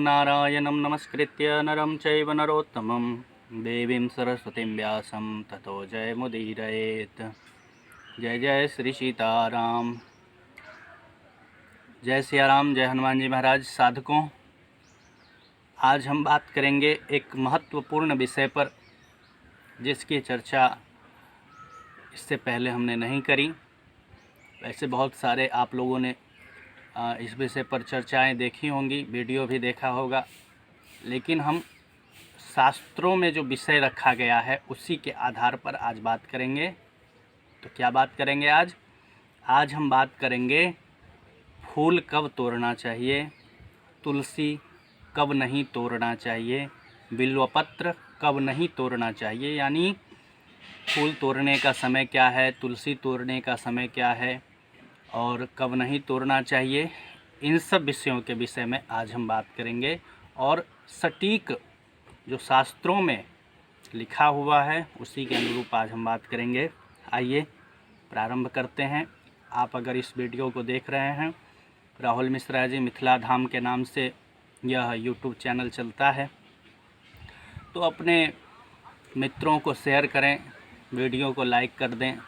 नारायणं नमस्कृत्य नरं चैव नरोत्तमं देवीं सरस्वतीं व्यासं ततो जयमुदीरयेत्। जय जय श्री सीताराम। जय सिया राम, जय हनुमान जी महाराज। साधकों, आज हम बात करेंगे एक महत्वपूर्ण विषय पर जिसकी चर्चा इससे पहले हमने नहीं करी। वैसे बहुत सारे आप लोगों ने इस विषय पर चर्चाएं देखी होंगी, वीडियो भी देखा होगा, लेकिन हम शास्त्रों में जो विषय रखा गया है उसी के आधार पर आज बात करेंगे। तो क्या बात करेंगे आज हम बात करेंगे फूल कब तोड़ना चाहिए, तुलसी कब नहीं तोड़ना चाहिए, बिल्वपत्र कब नहीं तोड़ना चाहिए, यानी फूल तोड़ने का समय क्या है, तुलसी तोड़ने का समय क्या है और कब नहीं तोड़ना चाहिए। इन सब विषयों के विषय में आज हम बात करेंगे और सटीक जो शास्त्रों में लिखा हुआ है उसी के अनुरूप आज हम बात करेंगे। आइए प्रारंभ करते हैं। आप अगर इस वीडियो को देख रहे हैं, राहुल मिश्रा जी मिथिला धाम के नाम से यह यूट्यूब चैनल चलता है, तो अपने मित्रों को शेयर करें, वीडियो को लाइक कर दें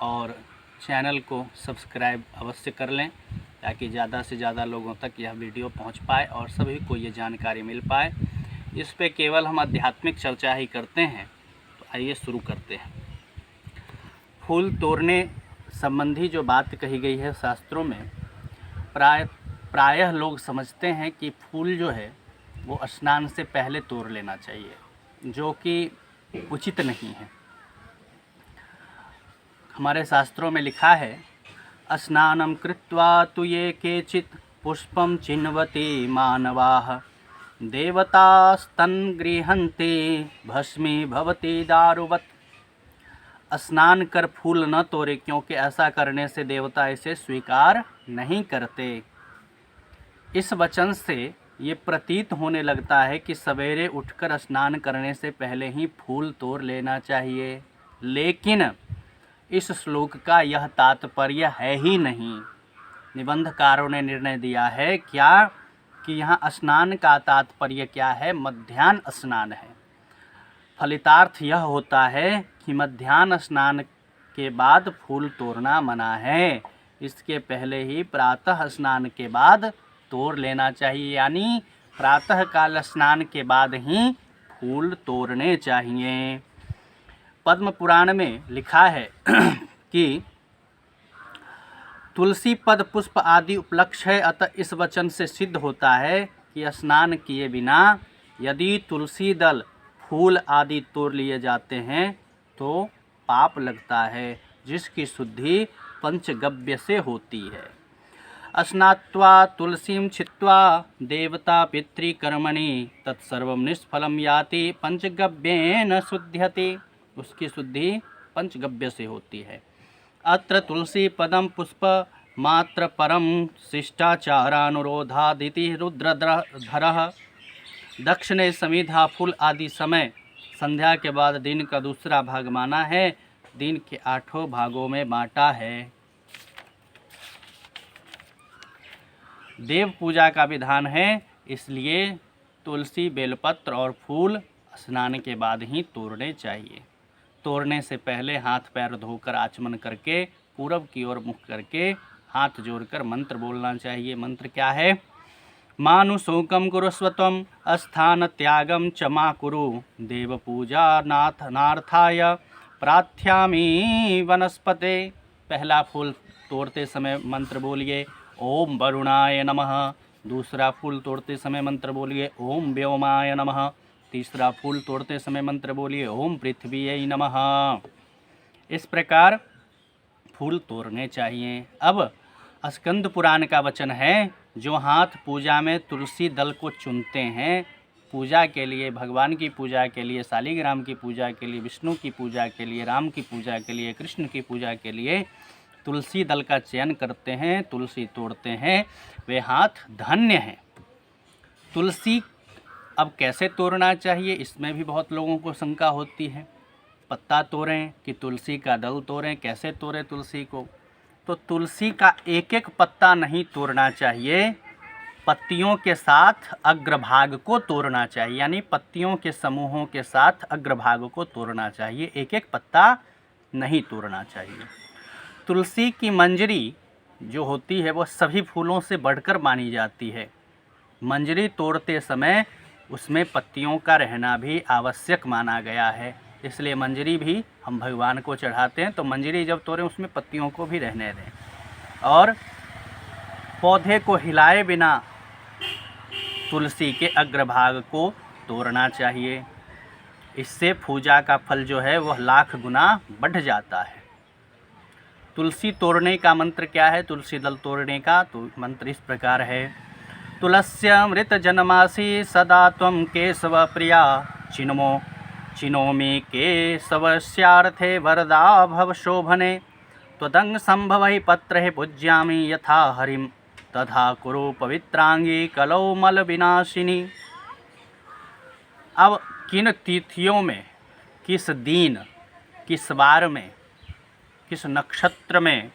और चैनल को सब्सक्राइब अवश्य कर लें ताकि ज़्यादा से ज़्यादा लोगों तक यह वीडियो पहुंच पाए और सभी को ये जानकारी मिल पाए। इस पे केवल हम आध्यात्मिक चर्चा ही करते हैं। तो आइए शुरू करते हैं। फूल तोड़ने संबंधी जो बात कही गई है शास्त्रों में, प्रायः लोग समझते हैं कि फूल जो है वो स्नान से पहले तोड़ लेना चाहिए, जो कि उचित नहीं है। हमारे शास्त्रों में लिखा है, स्नानं कृत्वा तु ये केचित् पुष्पं चिन्वति मानवाः देवतास्तन्गृह्णन्ति भस्मी भवति दारुवत्। स्नान कर फूल न तोड़े, क्योंकि ऐसा करने से देवता इसे स्वीकार नहीं करते। इस वचन से ये प्रतीत होने लगता है कि सवेरे उठकर स्नान करने से पहले ही फूल तोड़ लेना चाहिए, लेकिन इस श्लोक का यह तात्पर्य है ही नहीं। निबंधकारों ने निर्णय दिया है क्या कि यहाँ स्नान का तात्पर्य क्या है, मध्याह्न स्नान है। फलितार्थ यह होता है कि मध्याह्न स्नान के बाद फूल तोड़ना मना है, इसके पहले ही प्रातः स्नान के बाद तोड़ लेना चाहिए, यानी प्रातः काल स्नान के बाद ही फूल तोड़ने चाहिए। पद्म पुराण में लिखा है कि तुलसी पद पुष्प आदि उपलक्ष्य है, अतः इस वचन से सिद्ध होता है कि स्नान किए बिना यदि तुलसी दल फूल आदि तोड़ लिए जाते हैं तो पाप लगता है, जिसकी शुद्धि पंचगव्य से होती है। स्नात्वा तुलसीं छित्त्वा देवता पितृकर्मणि तत्सर्वं निष्फलं याति पंचगव्येन शुध्यते। उसकी शुद्धि पंचगव्य से होती है। अत्र तुलसी पदम पुष्प मात्र परम शिष्टाचारानुरोधादिति रुद्रधरः। दक्ष ने समिधा फूल आदि समय संध्या के बाद दिन का दूसरा भाग माना है, दिन के 8 भागों में बांटा है। देव पूजा का विधान है, इसलिए तुलसी बेलपत्र और फूल स्नान के बाद ही तोड़ने चाहिए। तोड़ने से पहले हाथ पैर धोकर आचमन करके पूरब की ओर मुख करके हाथ जोड़कर मंत्र बोलना चाहिए। मंत्र क्या है? मानुशोकं कुरुष्व त्वं स्थान त्यागं च मा कुरु देव पूजा नार्थाय प्रार्थ्यामि वनस्पते। पहला फूल तोड़ते समय मंत्र बोलिए ओम वरुणाय नमः। दूसरा फूल तोड़ते समय मंत्र बोलिए ओम व्योमाय नमः। तीसरा फूल तोड़ते समय मंत्र बोलिए ओम पृथ्वीयै नमः। इस प्रकार फूल तोड़ने चाहिए। अब स्कंद पुराण का वचन है, जो हाथ पूजा में तुलसी दल को चुनते हैं, पूजा के लिए, भगवान की पूजा के लिए, शालिग्राम की पूजा के लिए, विष्णु की पूजा के लिए, राम की पूजा के लिए, कृष्ण की पूजा के लिए तुलसी दल का चयन करते हैं, तुलसी तोड़ते हैं, वे हाथ धन्य हैं। तुलसी अब कैसे तोड़ना चाहिए, इसमें भी बहुत लोगों को शंका होती है। पत्ता तोड़ें कि तुलसी का दल तोड़ें, कैसे तोड़ें तुलसी को? तो तुलसी का एक एक पत्ता नहीं तोड़ना चाहिए, पत्तियों के साथ अग्रभाग को तोड़ना चाहिए, यानी पत्तियों के समूहों के साथ अग्रभाग को तोड़ना चाहिए, एक एक पत्ता नहीं तोड़ना चाहिए। तुलसी की मंजरी जो होती है वो सभी फूलों से बढ़कर मानी जाती है। मंजरी तोड़ते समय उसमें पत्तियों का रहना भी आवश्यक माना गया है, इसलिए मंजरी भी हम भगवान को चढ़ाते हैं। तो मंजरी जब तोड़ें उसमें पत्तियों को भी रहने दें, और पौधे को हिलाए बिना तुलसी के अग्रभाग को तोड़ना चाहिए। इससे पूजा का फल जो है वह लाख गुना बढ़ जाता है। तुलसी तोड़ने का मंत्र क्या है? तुलसी दल तोड़ने का तो मंत्र इस प्रकार है। तुलस्यामृत जनमासी सदा त्वं केशव प्रिया, चिनोमि केशवस्यार्थे वरदा भव शोभने, त्वदंग संभवहि पत्रहि पूज्यामि यथा हरिं, तथा कुरु पवित्रांगी कलौ मल विनाशिनी। अब किन तिथियों में, किस दिन, किस वार में, किस नक्षत्र में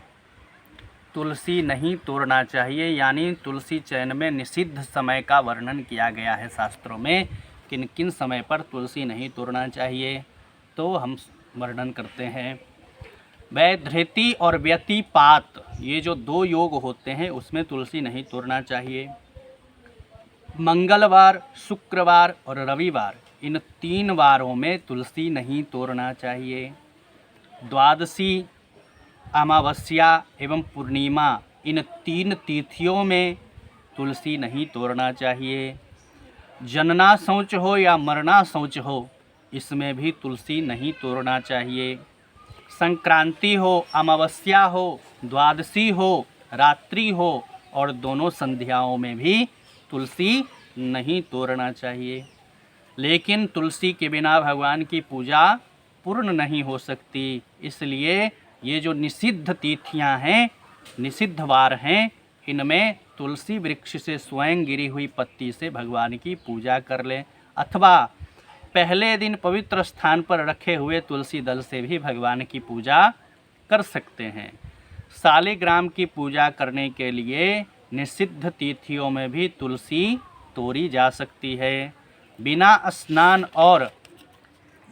तुलसी नहीं तोड़ना चाहिए, यानी तुलसी चयन में निषिद्ध समय का वर्णन किया गया है शास्त्रों में, किन किन समय पर तुलसी नहीं तोड़ना चाहिए। तो हम वर्णन करते हैं। वैधृति और व्यतिपात, ये जो दो योग होते हैं उसमें तुलसी नहीं तोड़ना चाहिए। मंगलवार, शुक्रवार और रविवार, इन 3 वारों में तुलसी नहीं तोड़ना चाहिए। द्वादशी, अमावस्या एवं पूर्णिमा, इन 3 तिथियों में तुलसी नहीं तोड़ना चाहिए। जनना शौच हो या मरना शौच हो, इसमें भी तुलसी नहीं तोड़ना चाहिए। संक्रांति हो, अमावस्या हो, द्वादशी हो, रात्रि हो और दोनों संध्याओं में भी तुलसी नहीं तोड़ना चाहिए। लेकिन तुलसी के बिना भगवान की पूजा पूर्ण नहीं हो सकती, इसलिए ये जो निषिद्ध तिथियां हैं, निषिद्ध वार हैं, इनमें तुलसी वृक्ष से स्वयं गिरी हुई पत्ती से भगवान की पूजा कर लें, अथवा पहले दिन पवित्र स्थान पर रखे हुए तुलसी दल से भी भगवान की पूजा कर सकते हैं। शालिग्राम की पूजा करने के लिए निषिद्ध तिथियों में भी तुलसी तोड़ी जा सकती है। बिना स्नान और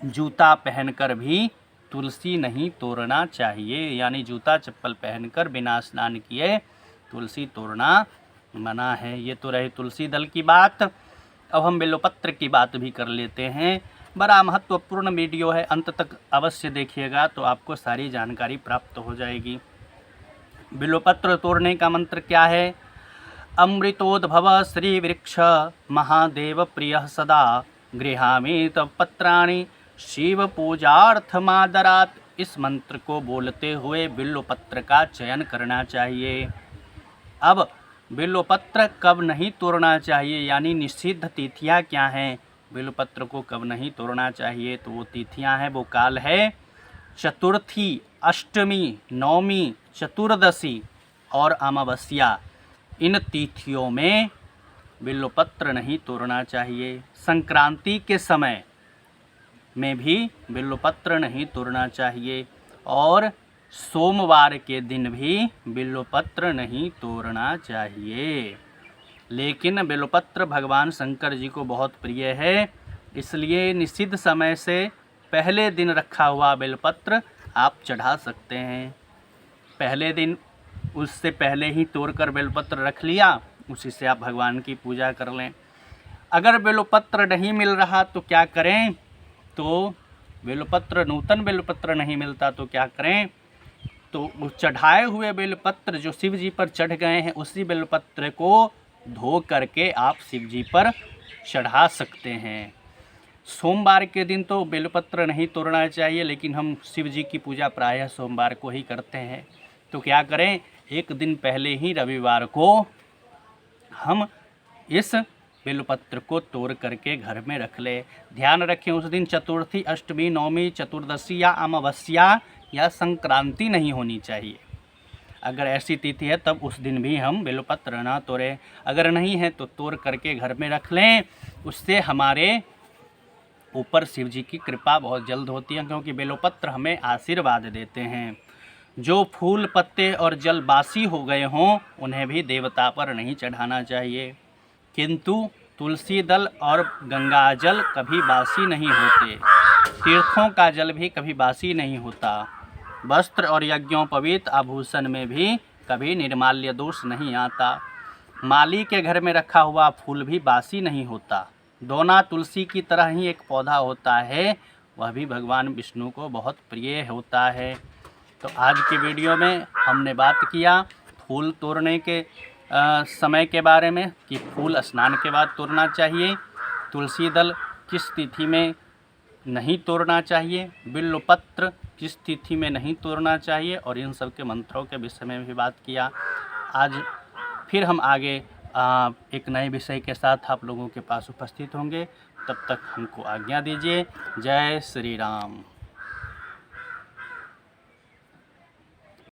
जूता पहनकर भी तुलसी नहीं तोड़ना चाहिए, यानी जूता चप्पल पहनकर बिना स्नान किए तुलसी तोड़ना मना है। ये तो रही तुलसी दल की बात। अब हम बिल्वपत्र की बात भी कर लेते हैं। बड़ा महत्वपूर्ण वीडियो है, अंत तक अवश्य देखिएगा तो आपको सारी जानकारी प्राप्त हो जाएगी। बिल्वपत्र तोड़ने का मंत्र क्या है? अमृतोद्भव श्री वृक्ष महादेव प्रिय सदा, गृहामि तव पत्राणि शिव पूजार्थमादरात। इस मंत्र को बोलते हुए बिल्वपत्र का चयन करना चाहिए। अब बिल्वपत्र कब नहीं तोड़ना चाहिए, यानी निषिद्ध तिथियां क्या हैं, बिल्वपत्र को कब नहीं तोड़ना चाहिए, तो वो तिथियां हैं, वो काल है चतुर्थी, अष्टमी, नवमी, चतुर्दशी और अमावस्या। इन तिथियों में बिल्वपत्र नहीं तोड़ना चाहिए। संक्रांति के समय में भी बिल्वपत्र नहीं तोड़ना चाहिए और सोमवार के दिन भी बिल्वपत्र नहीं तोड़ना चाहिए। लेकिन बिल्वपत्र भगवान शंकर जी को बहुत प्रिय है, इसलिए निषिद्ध समय से पहले दिन रखा हुआ बिल्वपत्र आप चढ़ा सकते हैं। पहले दिन उससे पहले ही तोड़कर बिल्वपत्र रख लिया, उसी से आप भगवान की पूजा कर लें। अगर बिल्वपत्र नहीं मिल रहा तो क्या करें? तो बिल्वपत्र, नूतन बिल्वपत्र नहीं मिलता तो क्या करें? तो उस चढ़ाए हुए बिल्वपत्र जो शिव जी पर चढ़ गए हैं, उसी बिल्वपत्र को धो करके आप शिव जी पर चढ़ा सकते हैं। सोमवार के दिन तो बिल्वपत्र नहीं तोड़ना चाहिए, लेकिन हम शिव जी की पूजा प्रायः सोमवार को ही करते हैं। तो क्या करें? एक दिन पहले ही रविवार को हम इस बिल्वपत्र को तोड़ करके घर में रख ले। ध्यान रखें, उस दिन चतुर्थी, अष्टमी, नवमी, चतुर्दशी या अमावस्या या संक्रांति नहीं होनी चाहिए। अगर ऐसी तिथि है तब उस दिन भी हम बिल्वपत्र ना तोड़ें। अगर नहीं है तो तोड़ करके घर में रख लें, उससे हमारे ऊपर शिव जी की कृपा बहुत जल्द होती है, क्योंकि बिल्वपत्र हमें आशीर्वाद देते हैं। जो फूल, पत्ते और जल बासी हो गए हों उन्हें भी देवता पर नहीं चढ़ाना चाहिए। किंतु तुलसी दल और गंगा जल कभी बासी नहीं होते। तीर्थों का जल भी कभी बासी नहीं होता। वस्त्र और यज्ञोपवीत आभूषण में भी कभी निर्माल्य दोष नहीं आता। माली के घर में रखा हुआ फूल भी बासी नहीं होता। दोना तुलसी की तरह ही एक पौधा होता है, वह भी भगवान विष्णु को बहुत प्रिय होता है। तो आज की वीडियो में हमने बात किया फूल तोड़ने के समय के बारे में कि फूल स्नान के बाद तोड़ना चाहिए, तुलसी दल किस तिथि में नहीं तोड़ना चाहिए, बिल्वपत्र किस तिथि में नहीं तोड़ना चाहिए, और इन सब के मंत्रों के विषय में भी बात किया। आज फिर हम आगे एक नए विषय के साथ आप लोगों के पास उपस्थित होंगे। तब तक हमको आज्ञा दीजिए। जय श्री राम।